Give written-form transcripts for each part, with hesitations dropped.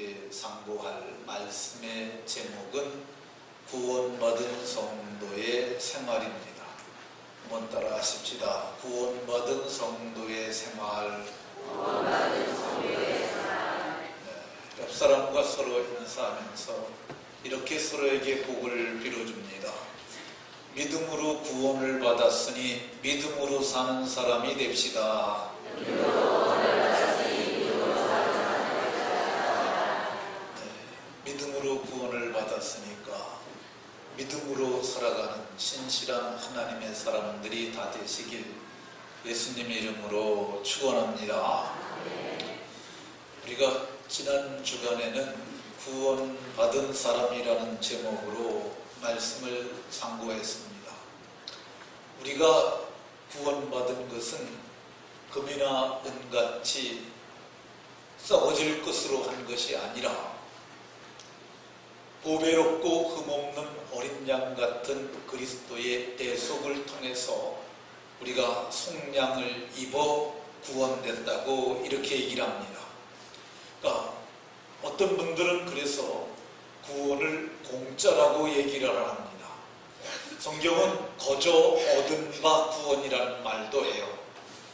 여러분께 상고할 말씀의 제목은 구원받은 성도의 생활입니다. 한번 따라 하십시다. 구원받은 성도의 생활. 옆 사람과 서로 인사하면서 이렇게 서로에게 복을 빌어줍니다. 믿음으로 구원을 받았으니 믿음으로 사는 사람이 됩시다. 믿음으로 구원을 받았으니까 믿음으로 살아가는 신실한 하나님의 사람들이 다 되시길 예수님의 이름으로 축원합니다. 우리가 지난 주간에는 구원받은 사람이라는 제목으로 말씀을 상고했습니다. 우리가 구원받은 것은 금이나 은같이 썩어질 것으로 한 것이 아니라 보배롭고 흠없는 어린 양 같은 그리스도의 대속을 통해서 우리가 속량을 입어 구원됐다고 이렇게 얘기를 합니다. 그러니까 어떤 분들은 그래서 구원을 공짜라고 얘기를 합니다. 성경은 거저 얻은 바 구원이라는 말도 해요.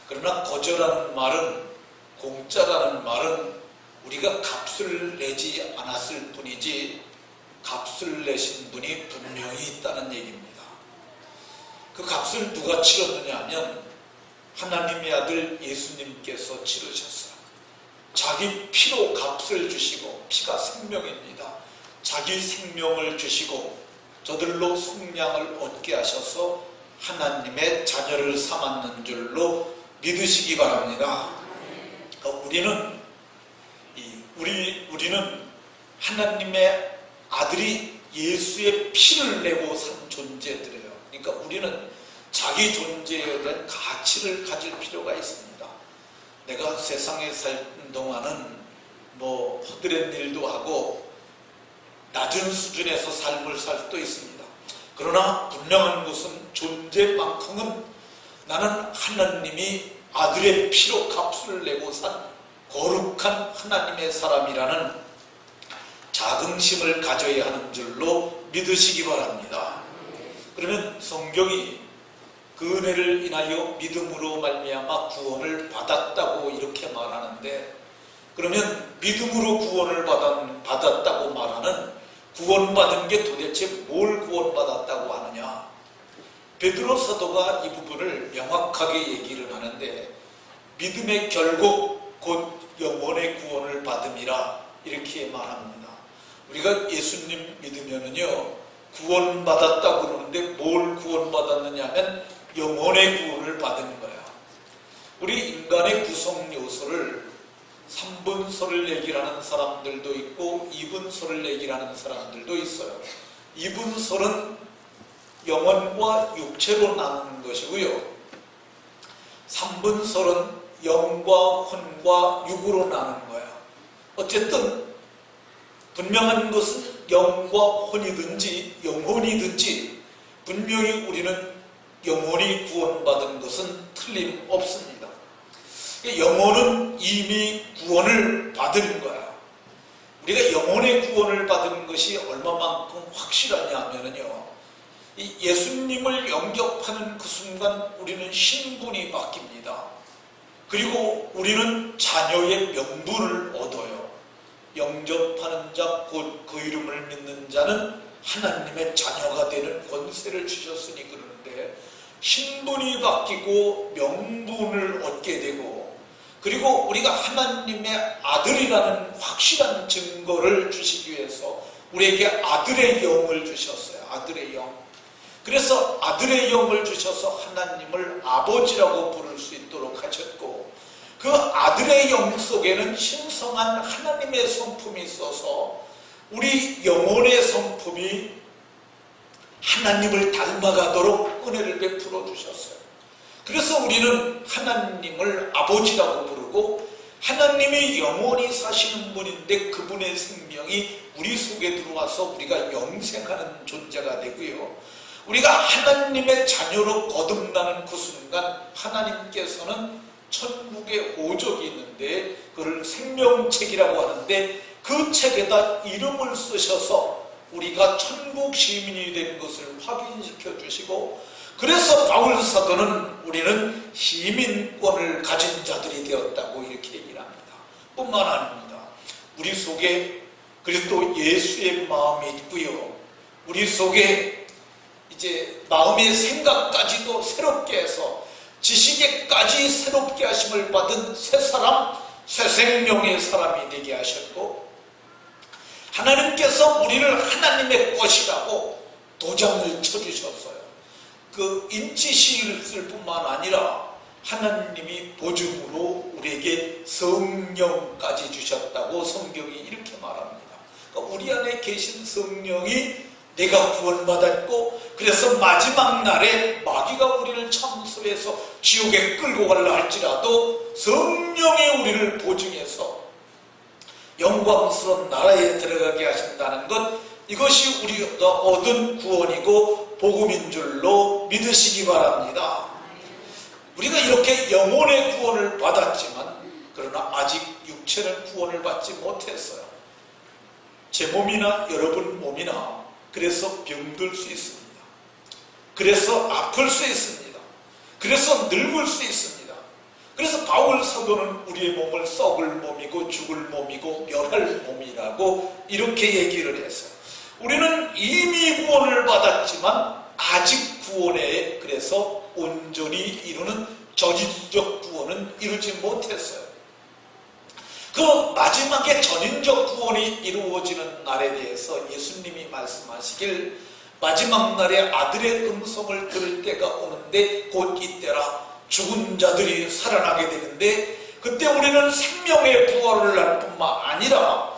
그러나 거저라는 말은, 공짜라는 말은 우리가 값을 내지 않았을 뿐이지 값을 내신 분이 분명히 있다는 얘기입니다. 그 값을 누가 치렀느냐 하면 하나님의 아들 예수님께서 치르셨어요. 자기 피로 값을 주시고, 피가 생명입니다. 자기 생명을 주시고 저들로 속량을 얻게 하셔서 하나님의 자녀를 삼았는 줄로 믿으시기 바랍니다. 그러니까 우리는 하나님의 아들이 예수의 피를 내고 산 존재들이에요. 그러니까 우리는 자기 존재에 대한 가치를 가질 필요가 있습니다. 내가 세상에 살 동안은 허드렛 일도 하고 낮은 수준에서 삶을 살 수도 있습니다. 그러나 분명한 것은 존재만큼은 나는 하나님이 아들의 피로 값을 내고 산 거룩한 하나님의 사람이라는 자긍심을 가져야 하는 줄로 믿으시기 바랍니다. 그러면 성경이 그 은혜를 인하여 믿음으로 말미암아 구원을 받았다고 이렇게 말하는데, 그러면 믿음으로 구원을 받았다고 말하는 구원받은 게 도대체 뭘 구원받았다고 하느냐? 베드로 사도가 이 부분을 명확하게 얘기를 하는데, 믿음의 결국 곧 영혼의 구원을 받음이라 이렇게 말합니다. 우리가 예수님 믿으면은요, 구원받았다고 그러는데 뭘 구원받았느냐 하면 영혼의 구원을 받은 거야. 우리 인간의 구성 요소를 3분소를 얘기를 하는 사람들도 있고 2분소를 얘기를 하는 사람들도 있어요. 2분소는 영혼과 육체로 나누는 것이고요. 3분소는 영과 혼과 육으로 나누는 거야. 어쨌든 분명한 것은 영과 혼이든지 영혼이든지 분명히 우리는 영혼이 구원받은 것은 틀림없습니다. 영혼은 이미 구원을 받은 거야. 우리가 영혼의 구원을 받은 것이 얼마만큼 확실하냐 하면요, 이 예수님을 영접하는 그 순간 우리는 신분이 바뀝니다. 그리고 우리는 자녀의 명분을 얻어요. 영접하는 자 곧 그 이름을 믿는 자는 하나님의 자녀가 되는 권세를 주셨으니 그러는데, 신분이 바뀌고 명분을 얻게 되고, 그리고 우리가 하나님의 아들이라는 확실한 증거를 주시기 위해서 우리에게 아들의 영을 주셨어요. 아들의 영. 그래서 아들의 영을 주셔서 하나님을 아버지라고 부를 수 있도록 하셨고, 그 아들의 영 속에는 신성한 하나님의 성품이 있어서 우리 영혼의 성품이 하나님을 닮아가도록 은혜를 베풀어 주셨어요. 그래서 우리는 하나님을 아버지라고 부르고, 하나님이 영원히 사시는 분인데 그분의 생명이 우리 속에 들어와서 우리가 영생하는 존재가 되고요. 우리가 하나님의 자녀로 거듭나는 그 순간 하나님께서는 천국의 오적이 있는데 그걸 생명책이라고 하는데 그 책에다 이름을 쓰셔서 우리가 천국 시민이 된 것을 확인시켜 주시고, 그래서 바울 사도는 우리는 시민권을 가진 자들이 되었다고 이렇게 얘기를 합니다. 뿐만 아닙니다. 우리 속에 그리스도 예수의 마음이 있고요. 우리 속에 이제 마음의 생각까지도 새롭게 해서 지식에까지 새롭게 하심을 받은 새 사람, 새 생명의 사람이 되게 하셨고, 하나님께서 우리를 하나님의 것이라고 도장을 쳐주셨어요. 그 인치시일 뿐만 아니라 하나님이 보증으로 우리에게 성령까지 주셨다고 성경이 이렇게 말합니다. 그러니까 우리 안에 계신 성령이 내가 구원받았고, 그래서 마지막 날에 마귀가 우리를 참수해서 지옥에 끌고 가려 할지라도 성령이 우리를 보증해서 영광스러운 나라에 들어가게 하신다는 것, 이것이 우리가 얻은 구원이고 복음인 줄로 믿으시기 바랍니다. 우리가 이렇게 영혼의 구원을 받았지만 그러나 아직 육체는 구원을 받지 못했어요. 제 몸이나 여러분 몸이나 그래서 병들 수 있습니다. 그래서 아플 수 있습니다. 그래서 늙을 수 있습니다. 그래서 바울 사도는 우리의 몸을 썩을 몸이고 죽을 몸이고 멸할 몸이라고 이렇게 얘기를 했어요. 우리는 이미 구원을 받았지만 아직 구원에 그래서 온전히 이루는 전인적 구원은 이루지 못했어요. 그 마지막에 전인적 구원이 이루어지는 날에 대해서 예수님이 말씀하시길, 마지막 날에 아들의 음성을 들을 때가 오는데 곧 이때라. 죽은 자들이 살아나게 되는데 그때 우리는 생명의 부활을 할 뿐만 아니라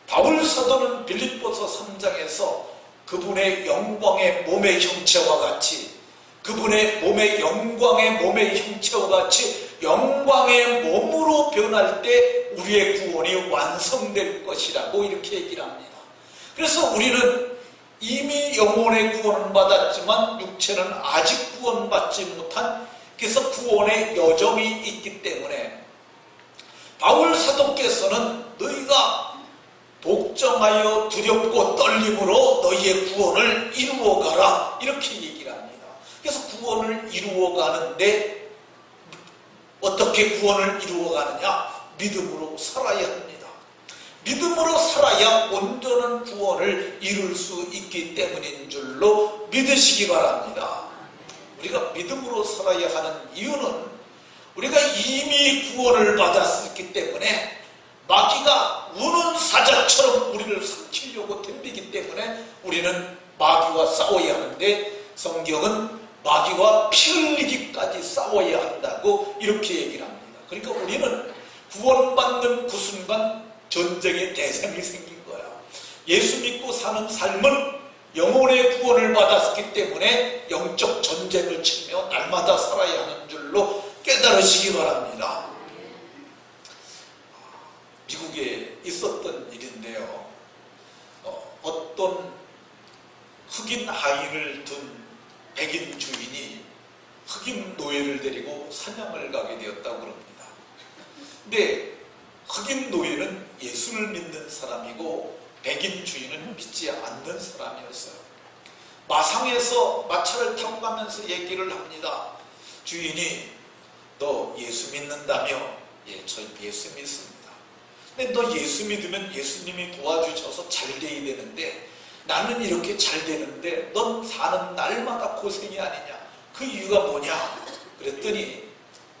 바울 사도는 빌립보서 3장에서 그분의 영광의 몸의 형체와 같이, 그분의 몸의 영광의 몸의 형체와 같이 영광의 몸으로 변할 때 우리의 구원이 완성될 것이라고 이렇게 얘기를 합니다. 그래서 우리는 이미 영혼의 구원은 받았지만 육체는 아직 구원받지 못한, 그래서 구원의 여정이 있기 때문에 바울 사도께서는 너희가 복종하여 두렵고 떨림으로 너희의 구원을 이루어가라 이렇게 얘기를 합니다. 그래서 구원을 이루어가는데 어떻게 구원을 이루어가느냐? 믿음으로 살아야 합니다. 믿음으로 살아야 온전한 구원을 이룰 수 있기 때문인 줄로 믿으시기 바랍니다. 우리가 믿음으로 살아야 하는 이유는 우리가 이미 구원을 받았기 때문에 마귀가 우는 사자처럼 우리를 삼키려고 덤비기 때문에 우리는 마귀와 싸워야 하는데, 성경은 마귀와 피 흘리기까지 싸워야 한다고 이렇게 얘기를 합니다. 그러니까 우리는 구원받는 그 순간 전쟁의 대상이 생긴 거야. 예수 믿고 사는 삶은 영혼의 구원을 받았기 때문에 영적 전쟁을 치며 날마다 살아야 하는 줄로 깨달으시기 바랍니다. 미국에 있었던 일인데요. 어떤 흑인 하인을 둔 백인 주인이 흑인 노예를 데리고 사냥을 가게 되었다고 합니다. 근데 흑인 노예는 예수를 믿는 사람이고 백인 주인은 믿지 않는 사람이었어요. 마상에서 마차를 타고 가면서 얘기를 합니다. 주인이 너 예수 믿는다며? 예, 저 예수 믿습니다. 근데 너 예수 믿으면 예수님이 도와주셔서 잘 돼야 되는데 나는 이렇게 잘 되는데 넌 사는 날마다 고생이 아니냐? 그 이유가 뭐냐? 그랬더니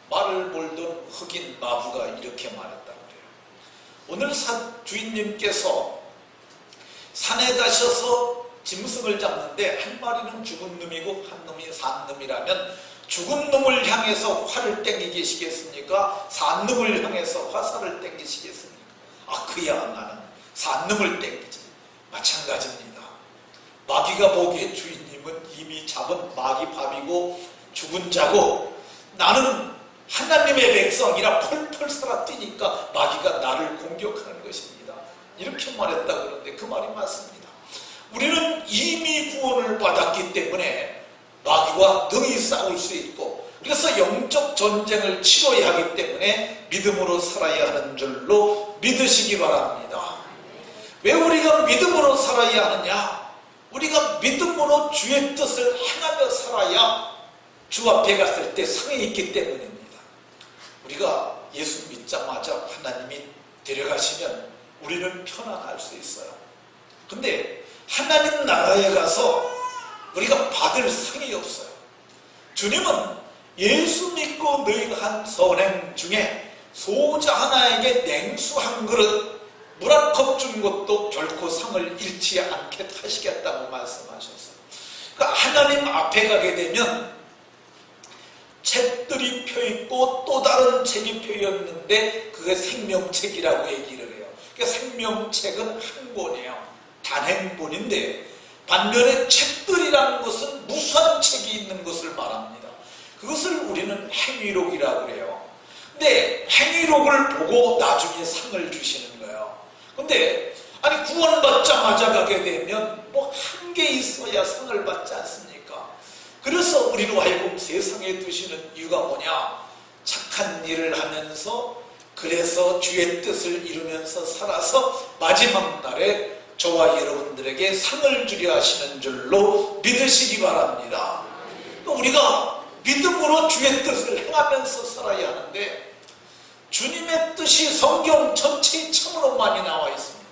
말을 몰던 흑인 마부가 이렇게 말했다고 그래요. 오늘 주인님께서 산에 가셔서 짐승을 잡는데 한 마리는 죽은 놈이고 한 놈이 산 놈이라면 죽은 놈을 향해서 활을 땡기시겠습니까? 산 놈을 향해서 화살을 땡기시겠습니까? 아, 그야 나는 산 놈을 땡기지. 마찬가지입니다. 마귀가 보기에 주인님은 이미 잡은 마귀 밥이고 죽은 자고 나는 하나님의 백성이라 펄펄 살아 뛰니까 마귀가 나를 공격하는 것입니다. 이렇게 말했다 그러는데 그 말이 맞습니다. 우리는 이미 구원을 받았기 때문에 마귀와 능히 싸울 수 있고, 그래서 영적 전쟁을 치러야 하기 때문에 믿음으로 살아야 하는 줄로 줄로 믿으시기 바랍니다. 왜 우리가 믿음으로 살아야 하느냐? 우리가 믿음으로 주의 뜻을 행하며 살아야 주 앞에 갔을 때 상이 있기 때문입니다. 우리가 예수 믿자마자 하나님이 데려가시면 우리는 편안할 수 있어요. 근데 하나님 나라에 가서 우리가 받을 상이 없어요. 주님은 예수 믿고 너희가 한 선행 중에 소자 하나에게 냉수 한 그릇 물 한 컵 준 것도 결코 상을 잃지 않게 하시겠다고 말씀하셨어요. 그러니까 하나님 앞에 가게 되면 책들이 펴있고 또 다른 책이 펴있는데 그게 생명책이라고 얘기를 해요. 그러니까 생명책은 한 권이에요. 단행본인데 반면에 책들이라는 것은 무수한 책이 있는 것을 말합니다. 그것을 우리는 행위록이라고 그래요. 근데 행위록을 보고 나중에 상을 주시는 거예요. 근데 아니 구원받자마자 가게 되면 뭐 한 개 있어야 상을 받지 않습니까? 그래서 우리로 하여금 세상에 두시는 이유가 뭐냐? 착한 일을 하면서 그래서 주의 뜻을 이루면서 살아서 마지막 날에 저와 여러분들에게 상을 주려 하시는 줄로 믿으시기 바랍니다. 우리가 믿음으로 주의 뜻을 행하면서 살아야 하는데 주님의 뜻이 성경 전체에 참으로 많이 나와 있습니다.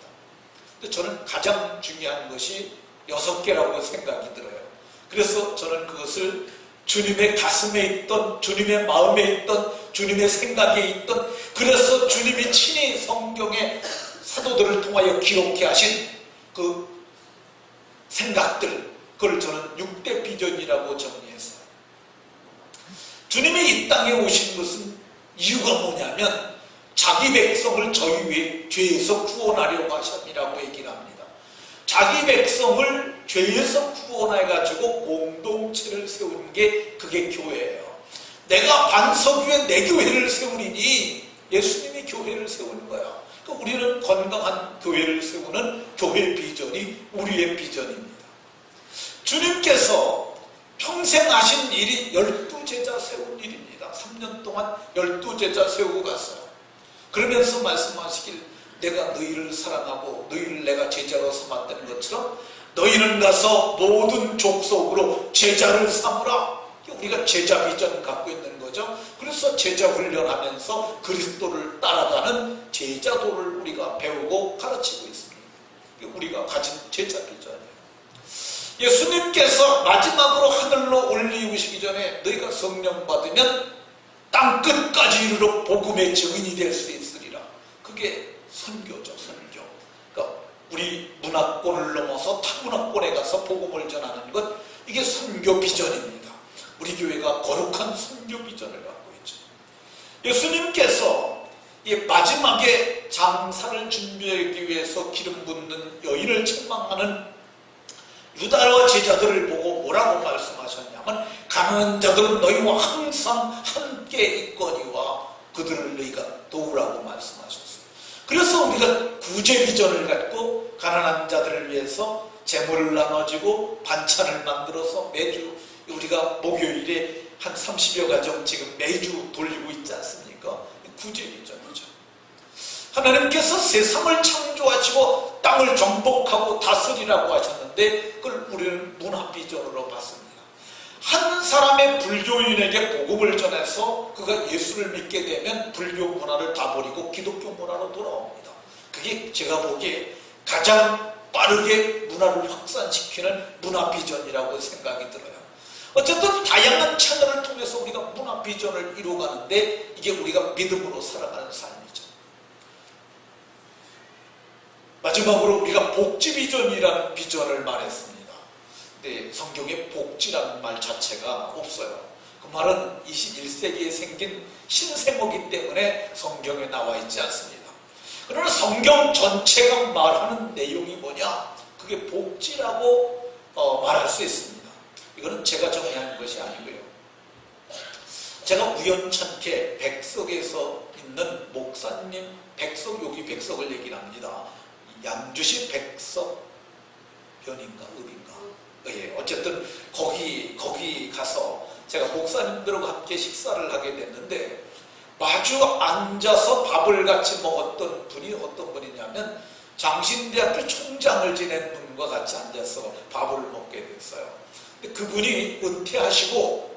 근데 저는 가장 중요한 것이 6개라고 생각이 들어요. 그래서 저는 그것을 주님의 가슴에 있던, 주님의 마음에 있던, 주님의 생각에 있던, 그래서 주님이 친히 성경의 사도들을 통하여 기록해 하신 그 생각들, 그걸 저는 6대 비전이라고 정리했어요. 주님이 이 땅에 오신 것은 이유가 뭐냐면 자기 백성을 저희 위에 죄에서 구원하려고 하셨이라고 얘기를 합니다. 자기 백성을 죄에서 구원해가지고 공동체를 세우는 게 그게 교회예요. 내가 반석 위에 내 교회를 세우리니 예수님이 교회를 세우는 거야. 그러니까 우리는 건강한 교회를 세우는 교회 비전이 우리의 비전입니다. 주님께서 평생 하신 일이 12제자 세운 일입니다. 3년 동안 12제자 세우고 갔어요. 그러면서 말씀하시길 내가 너희를 사랑하고 너희를 내가 제자로 삼았다는 것처럼 너희는 가서 모든 족속으로 제자를 삼으라. 우리가 제자 비전 갖고 있는 거죠. 그래서 제자 훈련하면서 그리스도를 따라가는 제자도를 우리가 배우고 가르치고 있습니다. 우리가 가진 제자 비전이에요. 예수님께서 마지막으로 하늘로 올리우시기 전에 너희가 성령 받으면 땅끝까지 이르러 복음의 증인이 될 수 있으리라. 그게 선교죠, 선교. 그러니까 우리 문화권을 넘어서 타문화권에 가서 복음을 전하는 것, 이게 선교 비전입니다. 우리 교회가 거룩한 선교 비전을 갖고 있죠. 예수님께서 이 마지막에 장사를 준비하기 위해서 기름 붓는 여인을 책망하는 유다와 제자들을 보고 뭐라고 말씀하셨냐면 가난한 자들은 너희와 항상 함께 있거니와 그들을 너희가 도우라고 말씀하셨어요. 그래서 우리가 구제 비전을 갖고 가난한 자들을 위해서 재물을 나눠주고 반찬을 만들어서 매주 우리가 목요일에 한 30여 가정 지금 매주 돌리고 있지 않습니까? 구제 비전이죠. 하나님께서 세상을 창조하시고 땅을 정복하고 다스리라고 하셨는데 그걸 우리는 문화 비전으로 봤습니다. 한 사람의 불교인에게 복음을 전해서 그가 예수를 믿게 되면 불교 문화를 다 버리고 기독교 문화로 돌아옵니다. 그게 제가 보기에 가장 빠르게 문화를 확산시키는 문화 비전이라고 생각이 들어요. 어쨌든 다양한 채널을 통해서 우리가 문화 비전을 이루어가는데 이게 우리가 믿음으로 살아가는 삶이죠. 마지막으로 우리가 복지 비전이라는 비전을 말했습니다. 근데 성경에 복지라는 말 자체가 없어요. 그 말은 21세기에 생긴 신생어기 때문에 성경에 나와 있지 않습니다. 그러나 성경 전체가 말하는 내용이 뭐냐? 그게 복지라고 말할 수 있습니다. 이거는 제가 정의한 것이 아니고요. 제가 우연찮게 백석에서 있는 목사님 백석, 여기 백석을 얘기를 합니다. 양주시 백석변인가 읍인가. 예, 어쨌든 거기 가서 제가 목사님들과 함께 식사를 하게 됐는데 마주 앉아서 밥을 같이 먹었던 분이 어떤 분이냐면 장신대학교 총장을 지낸 분과 같이 앉아서 밥을 먹게 됐어요. 근데 그분이 은퇴하시고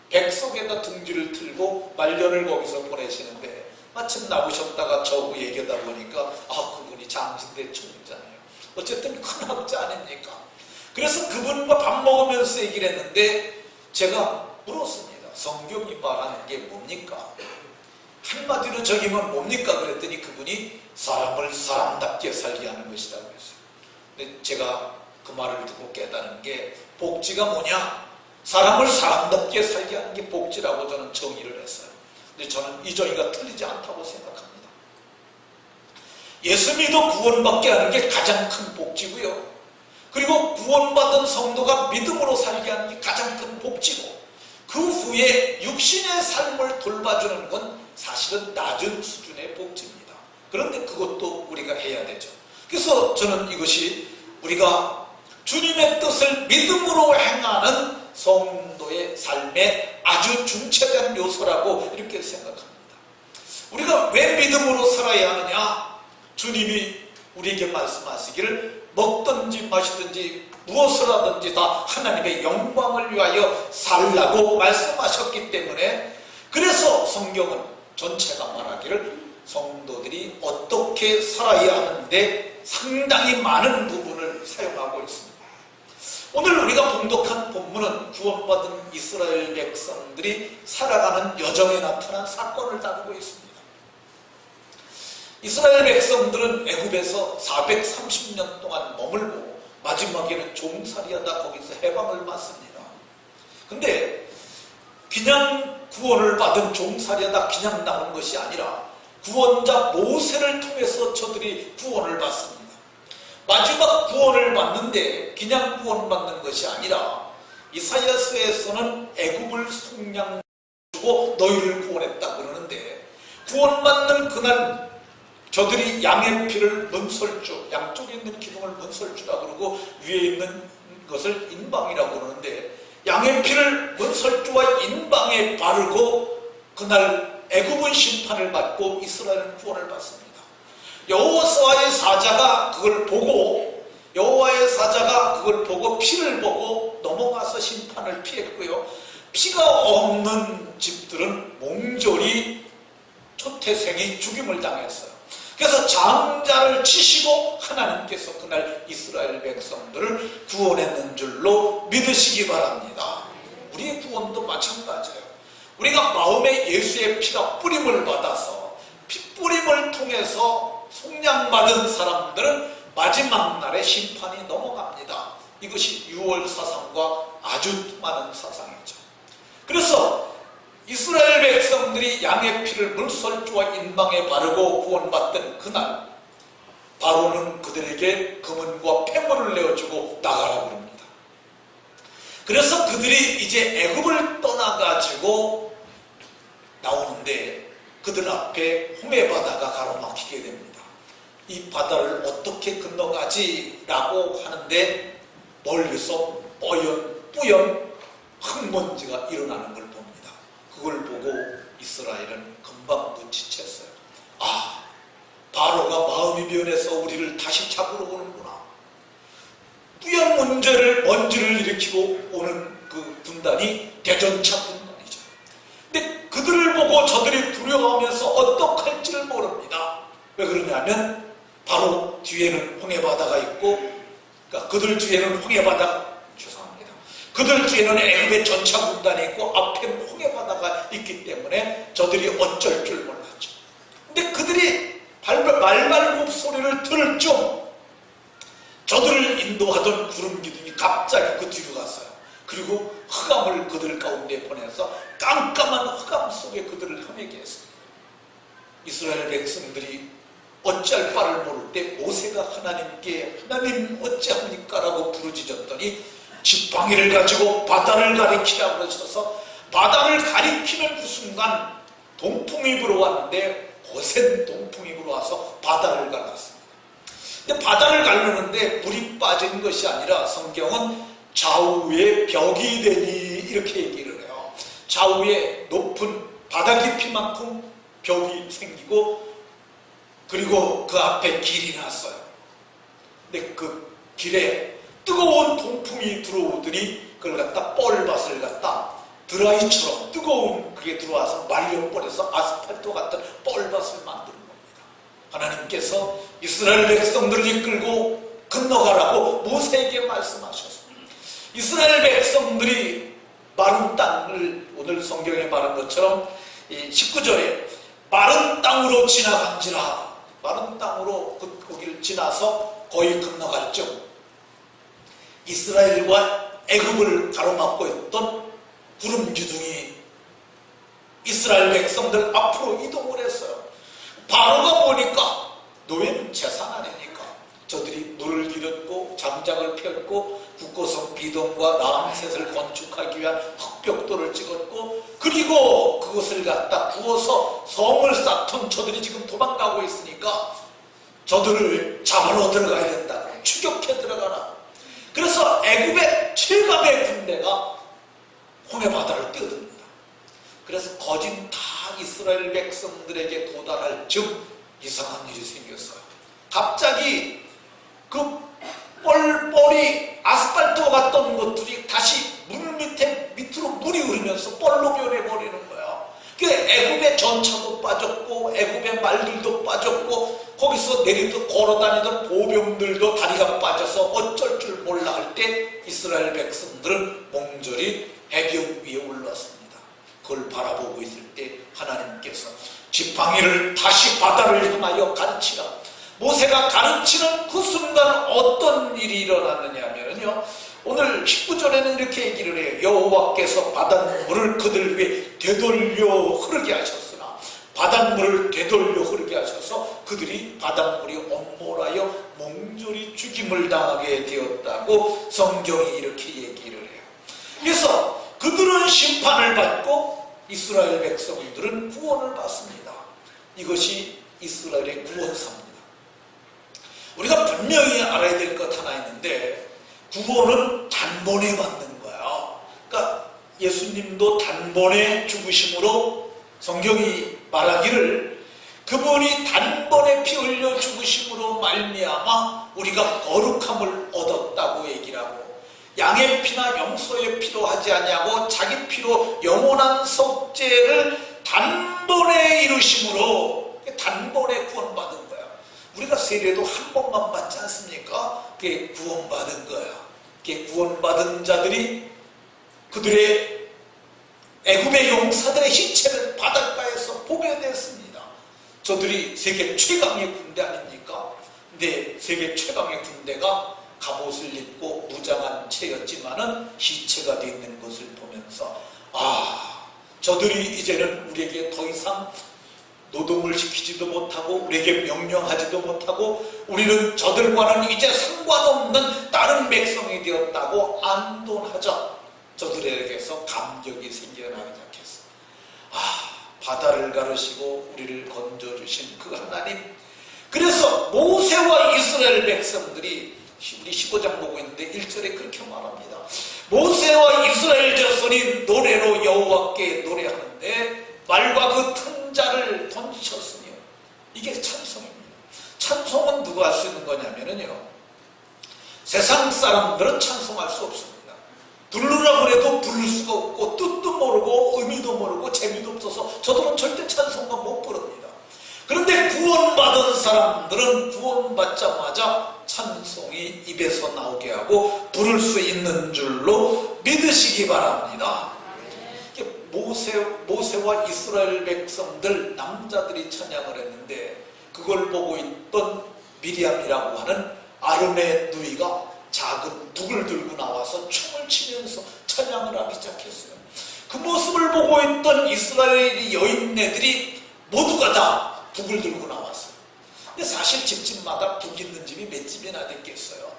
백석에다 둥지를 틀고 말년을 거기서 보내시는데 마침 나오셨다가 저하고 얘기하다 보니까 그분이 장신대 총장이에요. 어쨌든 큰 학자 아닙니까? 그래서 그분과 밥 먹으면서 얘기를 했는데 제가 물었습니다. 성경이 말하는 게 뭡니까? 한마디로 적이면 뭡니까? 그랬더니 그분이 사람을 사람답게 살게 하는 것이라고 했어요. 근데 제가 그 말을 듣고 깨달은 게 복지가 뭐냐? 사람을 사람답게 살게 하는 게 복지라고 저는 정의를 했어요. 근데 저는 이 정의가 틀리지 않다고 생각합니다. 예수 믿어 구원받게 하는 게 가장 큰 복지고요. 그리고 구원받은 성도가 믿음으로 살게 하는 게 가장 큰 복지고 그 후에 육신의 삶을 돌봐주는 건 사실은 낮은 수준의 복지입니다. 그런데 그것도 우리가 해야 되죠. 그래서 저는 이것이 우리가 주님의 뜻을 믿음으로 행하는 성도의 삶에 아주 중차대한 요소라고 이렇게 생각합니다. 우리가 왜 믿음으로 살아야 하느냐? 주님이 우리에게 말씀하시기를 먹든지 마시든지 무엇을 하든지 다 하나님의 영광을 위하여 살라고 말씀하셨기 때문에 그래서 성경은 전체가 말하기를 성도들이 어떻게 살아야 하는데 상당히 많은 부분을 사용하고 있습니다. 오늘 우리가 봉독한 본문은 구원받은 이스라엘 백성들이 살아가는 여정에 나타난 사건을 다루고 있습니다. 이스라엘 백성들은 애굽에서 430년 동안 머물고 마지막에는 종살이하다 거기서 해방을 받습니다. 근데 그냥 구원을 받은 종살이하다 그냥 나온 것이 아니라 구원자 모세를 통해서 저들이 구원을 받습니다. 마지막 구원을 받는데 그냥 구원받는 것이 아니라 이사야서에서는 애굽을 속량주고 너희를 구원했다 그러는데 구원받는 그날 저들이 양의 피를 문설주, 양쪽에 있는 기둥을 문설주라 그러고 위에 있는 것을 인방이라고 그러는데 양의 피를 문설주와 인방에 바르고 그날 애굽은 심판을 받고 이스라엘은 구원을 받습니다. 여호와의 사자가 그걸 보고 피를 보고 넘어가서 심판을 피했고요. 피가 없는 집들은 몽졸이 초태생이 죽임을 당했어요. 그래서 장자를 치시고 하나님께서 그날 이스라엘 백성들을 구원했는 줄로 믿으시기 바랍니다. 우리의 구원도 마찬가지예요. 우리가 마음에 예수의 피가 뿌림을 받아서 핏뿌림을 통해서 속량받은 사람들은 마지막 날에 심판이 넘어갑니다. 이것이 6월 사상과 아주 많은 사상이죠. 그래서 이스라엘 백성들이 양의 피를 물설주와 인방에 바르고 구원받던 그날 바로는 그들에게 금은과 폐물을 내어주고 나가라고 합니다. 그래서 그들이 이제 애굽을 떠나가지고 나오는데 그들 앞에 홍해 바다가 가로막히게 됩니다. 이 바다를 어떻게 건너가지? 라고 하는데 멀리서 뿌연 흙먼지가 일어나는 걸 봅니다. 그걸 보고 이스라엘은 금방 눈치챘어요. 바로가 마음이 변해서 우리를 다시 잡으러 오는구나. 뿌연 먼지를 일으키고 오는 그 군단이 대전차 군단이죠. 근데 그들을 보고 저들이 두려워하면서 어떡할지를 모릅니다. 왜 그러냐면 바로 뒤에는 홍해바다가 있고 그러니까 그들 뒤에는 그들 뒤에는 애굽의 전차 군단이 있고 앞에는 홍해바다가 있기 때문에 저들이 어쩔 줄 몰랐죠. 근데 그들이 말발굽 소리를 들을 좀 저들을 인도하던 구름 기둥이 갑자기 그 뒤로 갔어요. 그리고 흑암을 그들 가운데 보내서 깜깜한 흑암 속에 그들을 헤매게 했습니다. 이스라엘 백성들이 어찌할 바를 모를 때 모세가 하나님께 하나님 어찌합니까? 라고 부르짖었더니 지팡이를 가지고 바다를 가리키라고 하셔서 바다를 가리키는 그 순간 동풍이 불어왔는데 거센 동풍이 불어와서 바다를 갈랐습니다. 근데 바다를 가르는데 물이 빠진 것이 아니라 성경은 좌우에 벽이 되니 이렇게 얘기를 해요. 좌우에 높은 바다 깊이만큼 벽이 생기고 그리고 그 앞에 길이 났어요. 근데 그 길에 뜨거운 동풍이 들어오더니 그걸 갖다 뻘밭을 갖다 드라이처럼 뜨거운 그게 들어와서 말려버려서 아스팔트 같은 뻘밭을 만드는 겁니다. 하나님께서 이스라엘 백성들을 이끌고 건너가라고 모세에게 말씀하셨습니다. 이스라엘 백성들이 마른 땅을 오늘 성경에 말한 것처럼 19절에 마른 땅으로 지나간지라, 마른 땅으로 거기를 지나서 거의 건너갈 적 이스라엘과 애굽을 가로막고 있던 구름 기둥이 이스라엘 백성들 앞으로 이동을 했어요. 바로가 보니까 노예는 재산 아니니까 저들이 물을 길었고 장작을 폈고 국고성 비동과 나암셋을 건축하기 위한 흑벽돌을 찍었고 그리고 그것을 갖다 구워서 성을 쌓던 저들이 지금 도망가고 있으니까 저들을 잡으러 들어가야 된다고 추격해 들어가라. 그래서 애굽의 최강의 군대가 홍해바다를 뛰어듭니다. 그래서 거진 다 이스라엘 백성들에게 도달할 즉 이상한 일이 생겼어요. 갑자기 그 뻘뻘이 아스팔트와 같던 것들이 다시 물 밑으로 물이 흐르면서 뻘로 변해버리는 거야. 그 애굽의 전차도 빠졌고 애굽의 말들도 빠졌고 거기서 내리던 걸어다니던 보병들도 다리가 빠져서 어쩔 줄 몰라 할 때 이스라엘 백성들은 몽졸이 해변 위에 올랐습니다. 그걸 바라보고 있을 때 하나님께서 지팡이를 다시 바다를 향하여 가르치라. 모세가 가르치는 그 순간 어떤 일이 일어났느냐 하면요, 오늘 19절에는 이렇게 얘기를 해요. 여호와께서 바닷물을 그들 위에 되돌려 흐르게 하셨으나 바닷물을 되돌려 흐르게 하셔서 그들이 바닷물이 엄몰하여 몽졸이 죽임을 당하게 되었다고 성경이 이렇게 얘기를 해요. 그래서 그들은 심판을 받고 이스라엘 백성들은 구원을 받습니다. 이것이 이스라엘의 구원사입니다. 우리가 분명히 알아야 될 것 하나 있는데 구원은 단번에 받는 거예요. 그러니까 예수님도 단번에 죽으심으로 성경이 말하기를 그분이 단번에 피 흘려 죽으심으로 말미암아 우리가 거룩함을 얻었다고 얘기를 하고 양의 피나 염소의 피로 하지 아니하고 자기 피로 영원한 속죄를 단번에 이루심으로 단번에 구원받은 거예요. 우리가 세례도 한 번만 받지 않습니까? 그게 구원받은 거예요. 그게 구원받은 자들이 그들의 애굽의 용사들의 시체를 바닷가에서 보게 됐습니다. 저들이 세계 최강의 군대 아닙니까? 근데 세계 최강의 군대가 갑옷을 입고 무장한 채였지만은 시체가 되어 있는 것을 보면서 저들이 이제는 우리에게 더 이상 노동을 시키지도 못하고 우리에게 명령하지도 못하고 우리는 저들과는 이제 상관없는 다른 백성이 되었다고 안도하자 저들에게서 감격이 생겨나기 시작했어. 바다를 가르시고 우리를 건져주신 그 하나님. 그래서 모세와 이스라엘 백성들이 우리 15장 보고 있는데 1절에 그렇게 말합니다. 모세와 이스라엘 자손이 노래로 여호와께 노래하는데 말과 그 튼자를 던지셨으며 이게 찬송입니다. 찬송은 누가 할 수 있는 거냐면요, 세상 사람들은 찬송할 수 없습니다. 부르라고 해도 부를 수가 없고 뜻도 모르고 의미도 모르고 재미도 없어서 저들은 절대 찬송만 못 부릅니다. 그런데 구원받은 사람들은 구원받자마자 찬송이 입에서 나오게 하고 부를 수 있는 줄로 믿으시기 바랍니다. 모세와 이스라엘 백성들 남자들이 찬양을 했는데 그걸 보고 있던 미리암이라고 하는 아론의 누이가 작은 북을 들고 나와서 춤을 치면서 찬양을 하기 시작했어요. 그 모습을 보고 있던 이스라엘 여인네들이 모두가 다 북을 들고 나왔어요. 근데 사실 집집마다 북 있는 집이 몇 집이나 됐겠어요.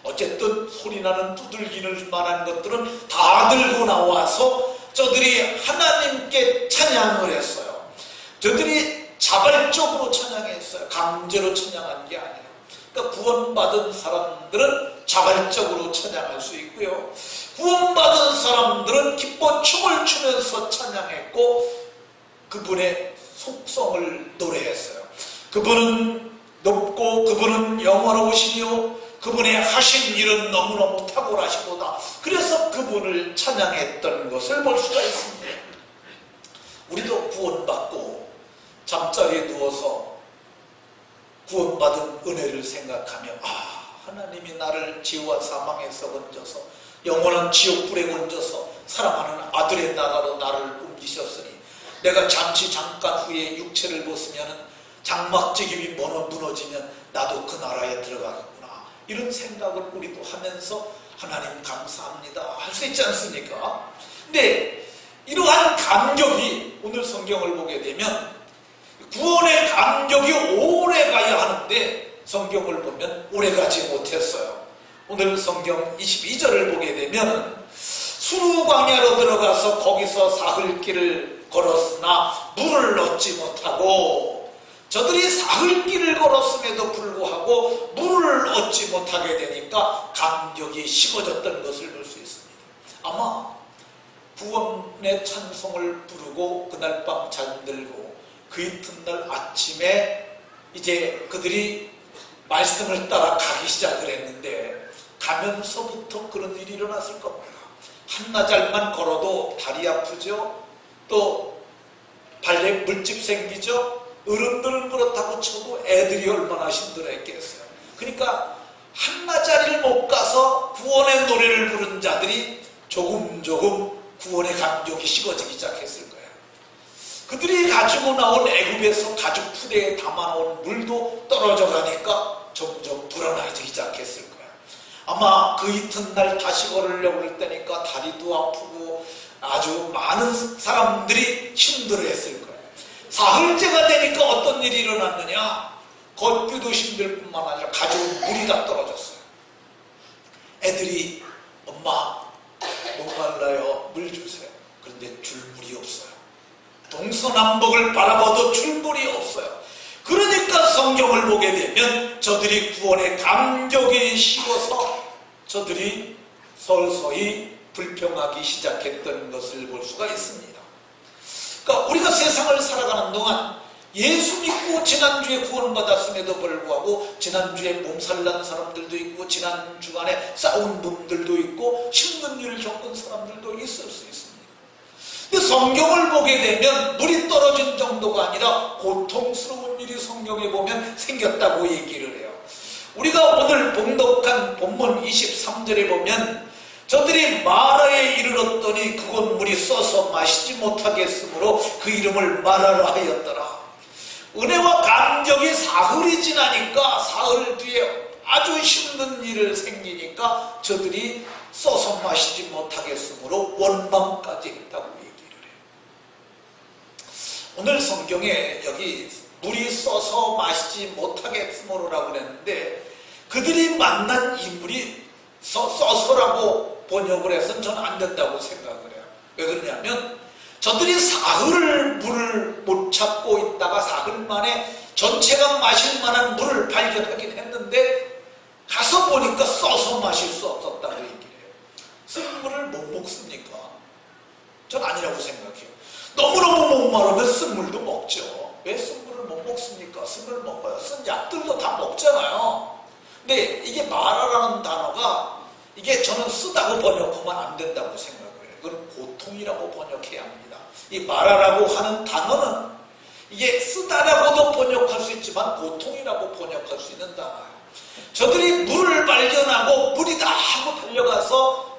어쨌든 소리나는 두들기를 말한 것들은 다 들고 나와서 저들이 하나님께 찬양을 했어요. 저들이 자발적으로 찬양했어요. 강제로 찬양한 게 아니에요. 그러니까 구원받은 사람들은 자발적으로 찬양할 수 있고요. 구원받은 사람들은 기뻐 춤을 추면서 찬양했고 그분의 속성을 노래했어요. 그분은 높고 그분은 영원하시며 그분의 하신 일은 너무너무 탁월하시도다. 그래서 그분을 찬양했던 것을 볼 수가 있습니다. 우리도 구원받고 잠자리에 누워서 구원받은 은혜를 생각하며 하나님이 나를 지옥과 사망에서 건져서 영원한 지옥불에 건져서 사랑하는 아들의 나라로 나를 옮기셨으니 내가 잠깐 후에 육체를 벗으면 장막지김이 무너지면 나도 그 나라에 들어가겠구나. 이런 생각을 우리도 하면서 하나님 감사합니다 할 수 있지 않습니까? 근데 이러한 감격이 오늘 성경을 보게 되면 구원의 감격이 오래 가야 하는데 성경을 보면 오래 가지 못했어요. 오늘 성경 22절을 보게 되면 수르광야로 들어가서 거기서 사흘길을 걸었으나 물을 얻지 못하고 저들이 사흘길을 걸었음에도 불구하고 물을 얻지 못하게 되니까 감격이 식어졌던 것을 볼 수 있습니다. 아마 구원의 찬송을 부르고 그날 밤 잠들고 그 이튿날 아침에 이제 그들이 말씀을 따라 가기 시작을 했는데 가면서부터 그런 일이 일어났을 겁니다. 한나절만 걸어도 다리 아프죠. 또 발에 물집 생기죠. 어른들은 그렇다고 쳐도 애들이 얼마나 힘들어했겠어요. 그러니까 한나절을 못 가서 구원의 노래를 부른 자들이 조금 구원의 감격이 식어지기 시작했을 거예요. 그들이 가지고 나온 애굽에서 가죽 푸대에 담아놓은 물도 떨어져 가니까 점점 불안해지기 시작했을 거예요. 아마 그 이튿날 다시 걸으려고 할 때니까 다리도 아프고 아주 많은 사람들이 힘들어했을 거예요. 사흘째가 되니까 어떤 일이 일어났느냐? 걷기도 힘들 뿐만 아니라 가져온 물이 다 떨어졌어요. 애들이 엄마 목말라요, 물 주세요. 그런데 줄 물이 없어요. 동서남북을 바라봐도 줄 물이 없어요. 그러니까 성경을 보게 되면 저들이 구원의 감격이 식어서 저들이 서서히 불평하기 시작했던 것을 볼 수가 있습니다. 그러니까 우리가 세상을 살아가는 동안 예수 믿고 지난주에 구원받았음에도 불구하고 지난주에 몸살난 사람들도 있고 지난 주간에 싸운 분들도 있고 힘든 일을 겪은 사람들도 있을 수 있습니다. 근데 성경을 보게 되면 물이 떨어진 정도가 아니라 고통스러운 일이 성경에 보면 생겼다고 얘기를 해요. 우리가 오늘 봉독한 본문 23절에 보면 저들이 마라에 이르렀더니 그곳 물이 써서 마시지 못하겠으므로 그 이름을 마라라 하였더라. 은혜와 감격이 사흘이 지나니까 사흘 뒤에 아주 힘든 일을 생기니까 저들이 써서 마시지 못하겠으므로 원망까지 했다고 얘기를 해요. 오늘 성경에 여기 물이 써서 마시지 못하겠으므로라고 그랬는데 그들이 만난 이 물이 써서라고 번역을 해서는 저는 안 된다고 생각을 해요. 왜 그러냐면 저들이 사흘을 물을 못 찾고 있다가 사흘 만에 전체가 마실 만한 물을 발견하긴 했는데 가서 보니까 써서 마실 수 없었다고 얘기를 해요. 쓴 물을 못 먹습니까? 전 아니라고 생각해요. 너무너무 목마르면 쓴 물도 먹죠. 왜 쓴 물을 못 먹습니까? 쓴 물을 먹어요. 쓴 약들도 다 먹잖아요. 근데 이게 마라라는 단어가 이게 저는 쓰다고 번역하면 안 된다고 생각을 해요. 이건 고통이라고 번역해야 합니다. 이 마라라고 하는 단어는 이게 쓰다라고도 번역할 수 있지만 고통이라고 번역할 수 있는 단어예요. 저들이 물을 발견하고 물이다 하고 달려가서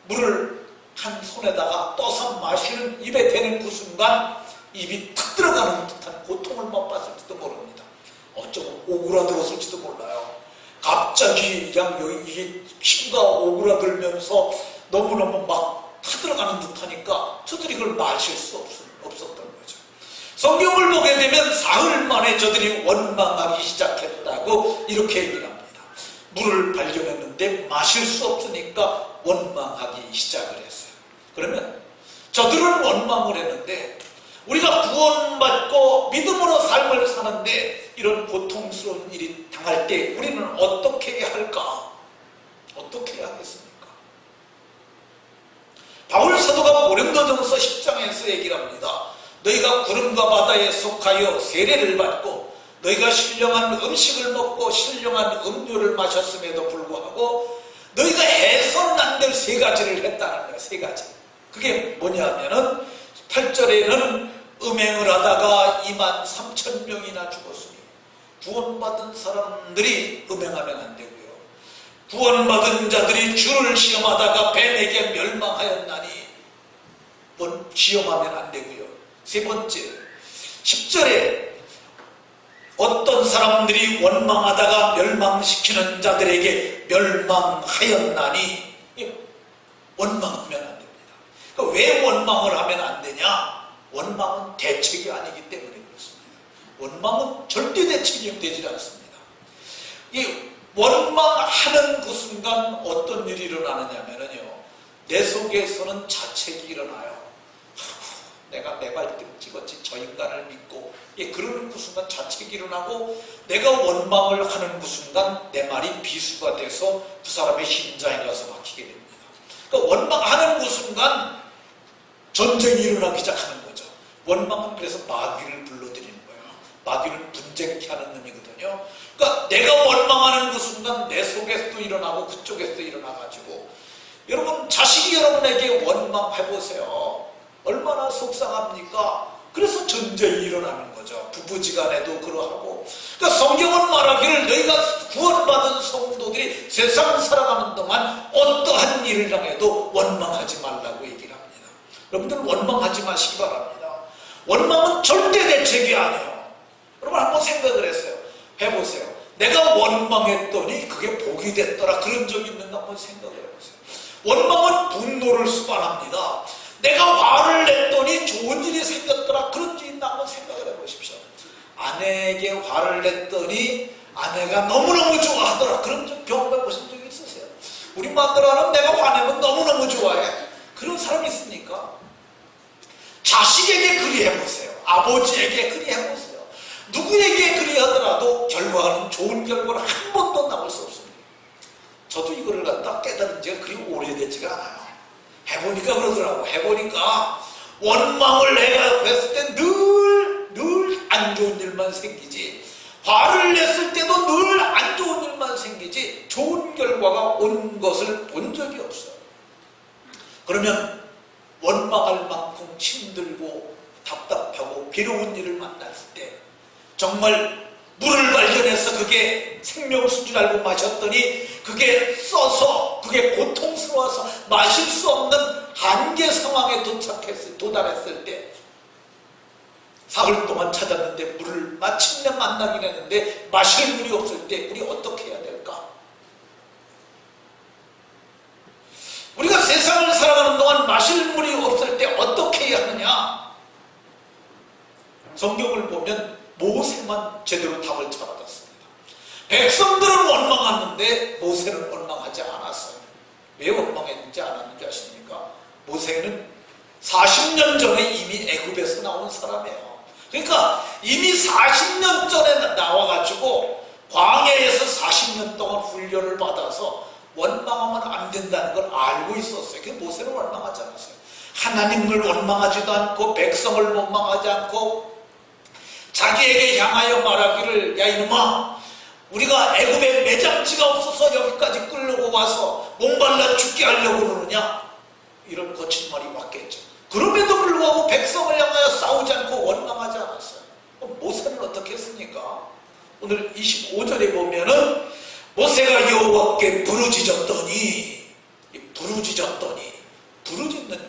물을 한 손에다가 떠서 마시는 입에 대는 그 순간 입이 탁 들어가는 듯한 고통을 맛봤을지도 모릅니다. 어쩌면 오그라들었을지도 몰라요. 갑자기 그냥 여기 이게 피부가 오그라들면서 너무너무 막 타들어가는 듯하니까 저들이 그걸 마실 수 없었던 거죠. 성경을 보게 되면 사흘 만에 저들이 원망하기 시작했다고 이렇게 얘기를 합니다. 물을 발견했는데 마실 수 없으니까 원망하기 시작을 했어요. 그러면 저들은 원망을 했는데 우리가 구원받고 믿음으로 삶을 사는데 이런 고통스러운 일이 당할 때 우리는 어떻게 해야 할까? 어떻게 해야 하겠습니까? 바울 사도가 고린도전서 10장에서 얘기를 합니다. 너희가 구름과 바다에 속하여 세례를 받고 너희가 신령한 음식을 먹고 신령한 음료를 마셨음에도 불구하고 너희가 해서는 안 될 세 가지를 했다는 거야. 세 가지. 그게 뭐냐면은 8절에는 음행을 하다가 23,000명이나 죽었으니 구원받은 사람들이 음행하면 안 되고요. 구원받은 자들이 주를 시험하다가 뱀에게 멸망하였나니 시험하면 안 되고요. 세 번째 10절에 어떤 사람들이 원망하다가 멸망시키는 자들에게 멸망하였나니 원망하면 안 됩니다. 그러니까 왜 원망을 하면 안 되냐? 원망은 대책이 아니기 때문에 그렇습니다. 원망은 절대 대책이 되지 않습니다. 이 원망하는 그 순간 어떤 일이 일어나느냐면요, 내 속에서는 자책이 일어나요. 내가 내 발등 찍었지 저 인간을 믿고, 그러는 그 순간 자책이 일어나고, 내가 원망을 하는 그 순간 내 말이 비수가 돼서 그 사람의 심장에 가서 막히게 됩니다. 그러니까 원망하는 그 순간 전쟁이 일어나기 시작하는 거죠. 원망은 그래서 마귀를 불러들이는 거예요. 마귀를 분쟁케 하는 놈이거든요. 그러니까 내가 원망하는 그 순간 내 속에서도 일어나고 그쪽에서도 일어나가지고, 여러분 자식이 여러분에게 원망해보세요. 얼마나 속상합니까? 그래서 전쟁이 일어나는 거죠. 부부지간에도 그러하고. 그러니까 성경은 말하기를 너희가 구원받은 성도들이 세상 살아가는 동안 어떠한 일을 당해도 원망하지 말라고 얘기를 합니다. 여러분들 원망하지 마시기 바랍니다. 원망은 절대 대책이 아니에요. 여러분 한번 생각을 했어요. 해보세요. 내가 원망했더니 그게 복이 됐더라. 그런 적이 있는가 한번 생각을 해보세요. 원망은 분노를 수반합니다. 내가 화를 냈더니 좋은 일이 생겼더라. 그런 지 있나 한번 생각을 해보십시오. 아내에게 화를 냈더니 아내가 너무너무 좋아하더라. 그런 적 경험해 보신 적이 있으세요? 우리 마누라는 내가 화내면 너무너무 좋아해. 그런 사람이 있습니까? 자식에게 그리해보세요. 아버지에게 그리해보세요. 누구에게 그리하더라도 결과는 좋은 결과는 한 번도 나올 수 없습니다. 저도 이거를 갖다 깨달은 지가 그리 오래되지가 않아요. 해보니까 그러더라고. 해보니까 원망을 내가 했을 때 늘 안 좋은 일만 생기지, 화를 냈을 때도 늘 안 좋은 일만 생기지 좋은 결과가 온 것을 본 적이 없어요. 그러면 원망할 만큼 힘들고 답답하고 괴로운 일을 만났을 때 정말 물을 발견해서 그게 생명수인 줄 알고 마셨더니 그게 써서 그게 고통스러워서 마실 수 없는 한계 상황에 도달했을 때, 사흘 동안 찾았는데 물을 마침내 만나긴 했는데 마실 물이 없을 때 우리 어떻게 해야 될까? 우리가 세상을 살아가는 동안 마실 물이 없을 때 어떻게 해야 하느냐? 성경을 보면 모세만 제대로 답을 찾아갔습니다. 백성들은 원망하는데 모세는 원망하지 않았어요. 왜 원망했는지 않았는지 아십니까? 모세는 40년 전에 이미 애굽에서 나온 사람이에요. 그러니까 이미 40년 전에 나와가지고 광야에서 40년 동안 훈련을 받아서 원망하면 안 된다는 걸 알고 있었어요. 그 모세는 원망하지 않았어요. 하나님을 원망하지도 않고 백성을 원망하지 않고 자기에게 향하여 말하기를, 야 이놈아, 우리가 애굽에 매장지가 없어서 여기까지 끌려고 와서 목말라 죽게 하려고 그러느냐, 이런 거친 말이 왔겠죠. 그럼에도 불구하고 백성을 향하여 싸우지 않고 원망하지 않았어요. 모세는 어떻게 했습니까? 오늘 25절에 보면은 모세가 여호와께 부르짖었더니, 부르짖는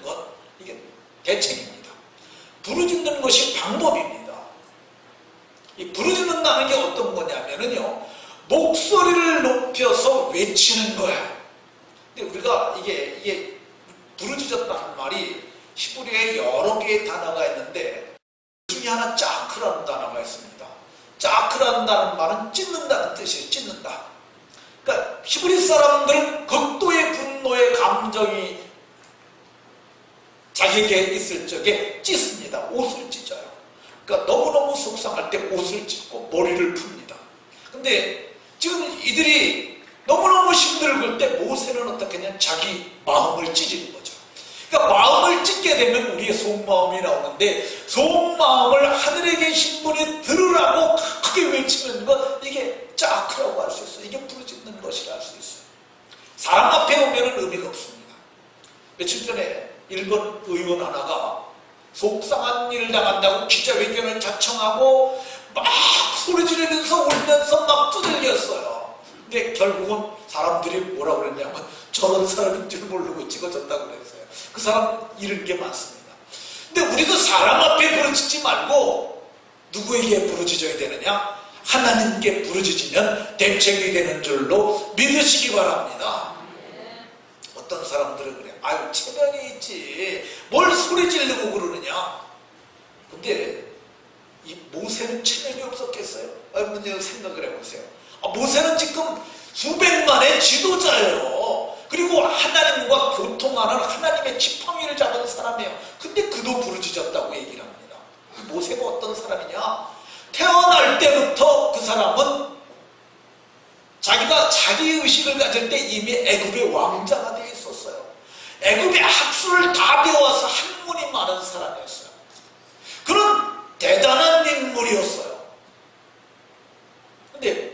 것, 이게 대책입니다. 부르짖는 것이 방법입니다. 이 부르짖는다는 게 어떤 거냐면요, 목소리를 높여서 외치는 거야. 근데 우리가 이게 부르짖었다는 말이 히브리어에 여러 개의 단어가 있는데 그 중에 하나 짜크라는 단어가 있습니다. 짜크라는 말은 찢는다는 뜻이에요. 찢는다. 그러니까 히브리 사람들은 극도의 분노의 감정이 자기에게 있을 적에 찢습니다. 옷을 찢어요. 그러니까 너무너무 속상할 때 옷을 찢고 머리를 풉니다. 근데 지금 이들이 너무너무 힘들을 때 모세는 어떻게 했냐면 자기 마음을 찢는 거죠. 그러니까 마음을 찢게 되면 우리의 속마음이 나오는데, 속마음을 하늘에 계신 분이 들으라고 크게 외치는 것, 이게 짜크라고 할 수 있어요. 이게 부르짖는 것이라 할 수 있어요. 사람 앞에 오면 의미가 없습니다. 며칠 전에 일본 의원 하나가 속상한 일을 당한다고 기자회견을 자청하고 막 소리 지르면서 울면서 막 두들겼어요. 근데 결국은 사람들이 뭐라고 그랬냐면 저런 사람인 줄 모르고 찍어졌다고 그랬어요. 그 사람 잃은 게 많습니다. 근데 우리도 사람 앞에 부르짖지 말고 누구에게 부르짖어야 되느냐? 하나님께 부르짖으면 대책이 되는 줄로 믿으시기 바랍니다. 어떤 사람들은 그래, 아유 체면이 있지 뭘 소리 지르고 그러느냐. 근데 이 모세는 체면이 없었겠어요? 여러분 생각을 해보세요. 모세는 지금 수백만의 지도자예요. 그리고 하나님과 교통하는 하나님의 지팡이를 잡은 사람이에요. 근데 그도 부르짖었다고 얘기를 합니다. 모세가 어떤 사람이냐? 태어날 때부터 그 사람은 자기가 자기의식을 가질 때 이미 애굽의 왕자가 되어 있었어요. 애굽의 학술을 다 배워서 학문이 많은 사람이었어요. 그런 대단한 인물이었어요. 근데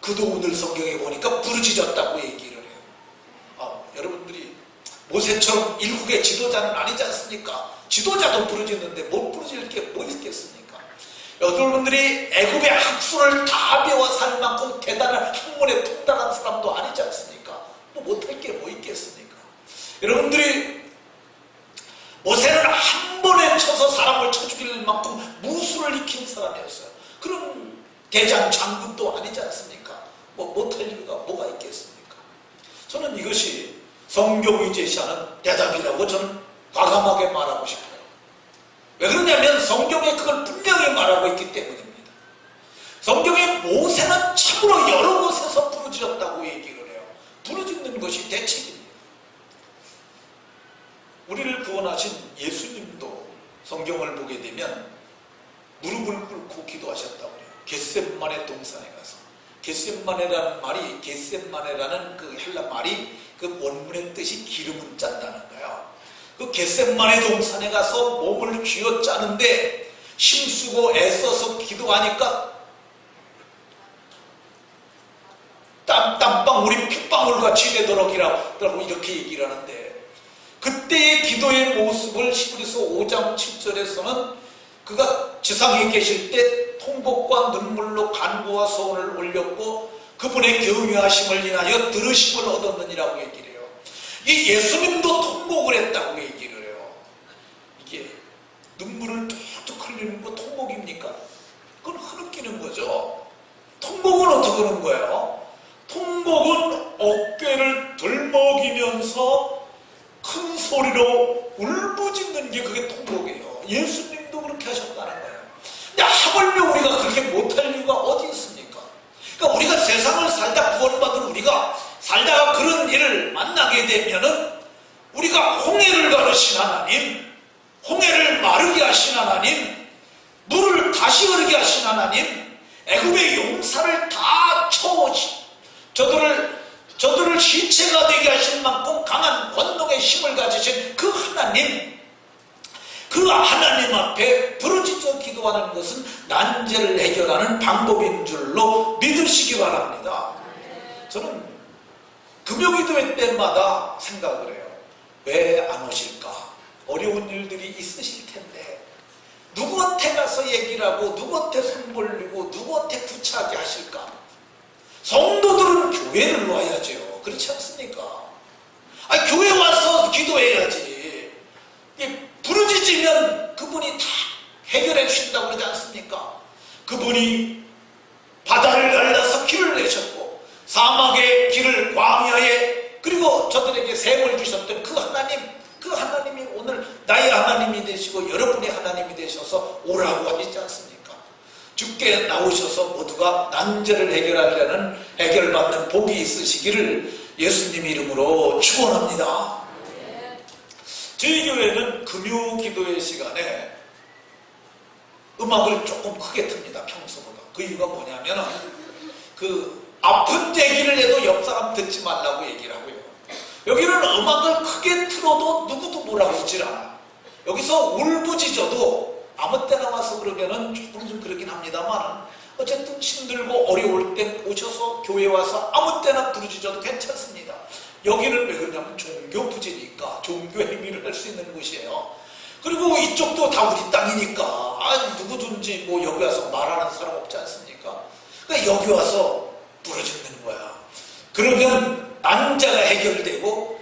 그도 오늘 성경에 보니까 부르짖었다고 얘기를 해요. 여러분들이 모세처럼 일국의 지도자는 아니지 않습니까? 지도자도 부르짖는데 못 부르짖을 게 뭐 있겠습니까? 여러분들이 애굽의 학술을 다 배워 살 만큼 대단한 학문에 통달한 사람도 아니지 않습니까? 뭐 못할 게 뭐 있겠습니까? 여러분들이 모세는 한 번에 쳐서 사람을 쳐 죽일 만큼 무술을 익힌 사람이었어요. 그런 대장 장군도 아니지 않습니까? 뭐 못할 이유가 뭐가 있겠습니까? 저는 이것이 성경이 제시하는 대답이라고 저는 과감하게 말하고 싶어요. 왜 그러냐면 성경에 그걸 분명히 말하고 있기 때문입니다. 성경에 모세는 참으로 여러 곳에서 부르짖었다고 얘기를 해요. 부르짖는 것이 대책입니다. 우리를 구원하신 예수님도 성경을 보게 되면 무릎을 꿇고 기도하셨다고 해요. 겟세마네 동산에 가서. 겟세마네라는 말이, 겟세마네라는 그 헬라 말이 그 원문의 뜻이 기름을 짠다는 거예요. 그 겟세마네 동산에 가서 몸을 쥐어짜는데 힘쓰고 애써서 기도하니까 땀방 우리 핏방울같이 되도록이라고 이렇게 얘기를 하는데, 그때의 기도의 모습을 히브리서 5장 7절에서는 그가 지상에 계실 때 통곡과 눈물로 간구와 소원을 올렸고 그분의 경외하심을 인하여 들으심을 얻었느니라고 얘기를 해요. 이 예수님도 통곡을 했다고 얘기를 해요. 이게 눈물을 툭툭 흘리는 거 통곡입니까? 그건 흐느끼는 거죠. 통곡은 어떻게 하는 거예요? 통곡은 어깨를 들먹이면서 큰 소리로 울부짖는 게 그게 통곡이에요. 예수님도 그렇게 하셨다는 거예요. 근데 하물며 우리가 그렇게 못할 이유가 어디 있습니까? 그러니까 우리가 세상을 살다 구원받은 우리가 살다가 그런 일을 만나게 되면은 우리가 홍해를 가르신 하나님, 홍해를 마르게 하신 하나님, 물을 다시 흐르게 하신 하나님, 애굽의 용사를 다 저들을 시체가 되게 하신 만큼 강한 권능의 힘을 가지신 그 하나님, 그 하나님 앞에 부르짖어 기도하는 것은 난제를 해결하는 방법인 줄로 믿으시기 바랍니다. 저는 금요기도회 때마다 생각을 해요. 왜 안 오실까? 어려운 일들이 있으실 텐데 누구한테 가서 얘기를 하고 누구한테 손 벌리고 누구한테 구차하게 하실까? 성도들은 교회를 와야죠. 그렇지 않습니까? 교회 와서 기도해야지. 부르짖으면 그분이 다 해결해 주신다고 그러지 않습니까? 그분이 바다를 갈라서 길을 내셨고 사막의 길을 광야에, 그리고 저들에게 샘을 주셨던 그 하나님이 오늘 나의 하나님이 되시고 여러분의 하나님이 되셔서 오라고 하시지 않습니까? 주께 나오셔서 모두가 난제를 해결하려는, 해결받는 복이 있으시기를 예수님 이름으로 축원합니다. 저희 교회는 금요 기도회 시간에 음악을 조금 크게 틉니다. 평소보다. 그 이유가 뭐냐면 그 아픈 얘기를 해도 옆 사람 듣지 말라고 얘기를 하고요. 여기는 음악을 크게 틀어도 누구도 뭐라고 하질 않아. 여기서 울부짖어도 아무 때나 와서 그러면은 조금 좀 그러긴 합니다만 어쨌든 힘들고 어려울 때 오셔서 교회 와서 아무 때나 부르짖어도 괜찮습니다. 여기는 왜 그러냐면 종교부지니까 종교 행위를 할 수 있는 곳이에요. 그리고 이쪽도 다 우리 땅이니까 누구든지 뭐 여기 와서 말하는 사람 없지 않습니까? 그러니까 여기 와서 부르짖는 거야. 그러면 난자가 해결되고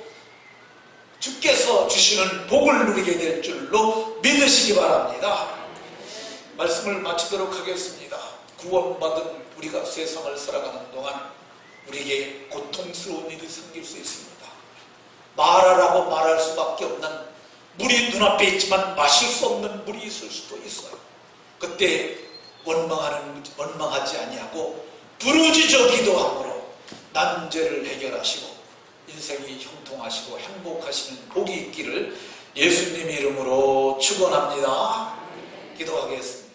주께서 주시는 복을 누리게 될 줄로 믿으시기 바랍니다. 말씀을 마치도록 하겠습니다. 구원받은 우리가 세상을 살아가는 동안 우리에게 고통스러운 일이 생길 수 있습니다. 말하라고 말할 수밖에 없는 물이 눈앞에 있지만 마실 수 없는 물이 있을 수도 있어요. 그때 원망하지 아니하고 부르짖어 기도함으로 난제를 해결하시고 인생이 형통하시고 행복하시는 복이 있기를 예수님 이름으로 축원합니다. 기도하겠습니다.